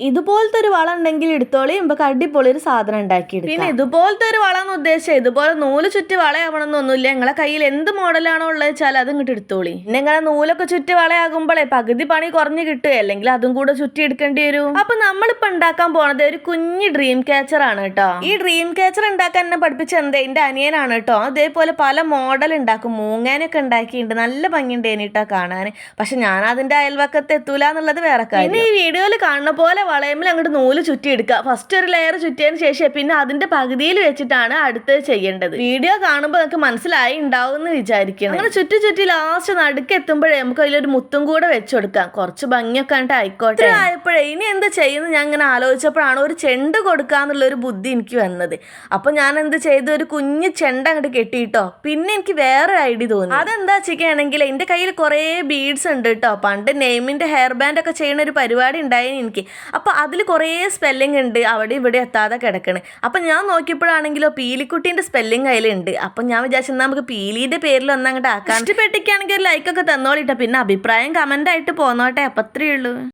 ഇതുപോലത്തെ ഒരു വള ഉണ്ടെങ്കിൽ എടുത്തോളി, നമുക്ക് അടിപൊളി ഒരു സാധനം ഉണ്ടാക്കിയെടുക്കാം. പിന്നെ ഇതുപോലത്തെ ഒരു വള എന്ന് ഉദ്ദേശിച്ചാൽ ഇതുപോലെ നൂല് ചുറ്റി വളയാവണമെന്നൊന്നുമില്ല. നിങ്ങളെ കയ്യിൽ എന്ത് മോഡലാണോ ഉള്ളത് വെച്ചാൽ അത് ഇങ്ങോട്ട് എടുത്തോളി. പിന്നെ ഇങ്ങനെ നൂലൊക്കെ ചുറ്റി വളയാകുമ്പോഴേ പകുതി പണി കുറഞ്ഞു കിട്ടുക, അല്ലെങ്കിൽ അതും കൂടെ ചുറ്റി എടുക്കേണ്ടി വരും. അപ്പൊ നമ്മളിപ്പോ ഉണ്ടാക്കാൻ പോണത് ഒരു കുഞ്ഞ് ഡ്രീം ക്യാച്ചർ ആണ് കേട്ടോ. ഈ ഡ്രീം ക്യാച്ചർ ഉണ്ടാക്കാൻ എന്നെ പഠിപ്പിച്ച എന്റെ അനിയനാണ് കേട്ടോ. അതേപോലെ പല മോഡൽ ഉണ്ടാക്കും, മൂങ്ങാനൊക്കെ ഉണ്ടാക്കിയിട്ടുണ്ട്, നല്ല ഭംഗിയുണ്ട് കേട്ടോ കാണാൻ. പക്ഷെ ഞാൻ അതിന്റെ അയൽവക്കത്ത് എത്തൂല എന്നുള്ളത് വേറെ കാര്യം. പിന്നെ ഈ വീഡിയോയിൽ കാണുന്ന പോലെ വളയമ്മിൽ അങ്ങോട്ട് നൂല് ചുറ്റി എടുക്കുക. ഫസ്റ്റ് ഒരു ലെയർ ചുറ്റിയതിന് ശേഷം പിന്നെ അതിന്റെ പകുതിയിൽ വെച്ചിട്ടാണ് അടുത്തത് ചെയ്യേണ്ടത്. വീഡിയോ കാണുമ്പോൾ നമുക്ക് മനസ്സിലായി ഉണ്ടാവും എന്ന് വിചാരിക്കണം. അങ്ങനെ ചുറ്റി ലാസ്റ്റ് നടുക്ക് എത്തുമ്പോഴേ നമുക്ക് അതിലൊരു മുത്തും കൂടെ വെച്ചു കൊടുക്കാം. കുറച്ച് ഭംഗിയൊക്കെ ആയിട്ട് ആയിക്കോട്ടെ. ആയപ്പോഴേ ഇനി എന്ത് ചെയ്യുന്നു ഞാൻ ഇങ്ങനെ ആലോചിച്ചപ്പോഴാണ് ഒരു ചെണ്ട് കൊടുക്കാന്നുള്ള ഒരു ബുദ്ധി എനിക്ക് വന്നത്. അപ്പൊ ഞാൻ എന്ത് ചെയ്തു, ഒരു കുഞ്ഞ് ചെണ്ട അങ്ങോട്ട് കെട്ടിയിട്ടോ. പിന്നെ എനിക്ക് വേറെ ഐഡിയ തോന്നി. അതെന്താ വെച്ചിട്ടുണ്ടെങ്കിൽ എന്റെ കയ്യിൽ കുറേ ബീഡ്സ് ഉണ്ട് കേട്ടോ. പണ്ട് നെയ്മിന്റെ ഹെയർ ബാൻഡ് ഒക്കെ ചെയ്യുന്ന ഒരു പരിപാടി ഉണ്ടായിരുന്നു എനിക്ക്. അപ്പൊ അതിൽ കുറേ സ്പെല്ലിംഗ് ഉണ്ട് അവിടെ ഇവിടെ എത്താതെ കിടക്കണേ. അപ്പൊ ഞാൻ നോക്കിയപ്പോഴാണെങ്കിലോ പീലിക്കുട്ടീന്റെ സ്പെല്ലിംഗ് അതിലുണ്ട്. അപ്പൊ ഞാൻ വിചാരിച്ചു നമുക്ക് പീലിന്റെ പേരിൽ ഒന്നങ്ങോട്ട് ആക്കാൻ. ഇഷ്ടപ്പെട്ടിക്കാണെങ്കിൽ ഒരു ലൈക്കൊക്കെ തന്നോളിട്ടോ. പിന്നെ അഭിപ്രായം കമന്റ് ആയിട്ട് പോന്നോട്ടെ. അപ്പൊ അത്രയേ ഉള്ളൂ.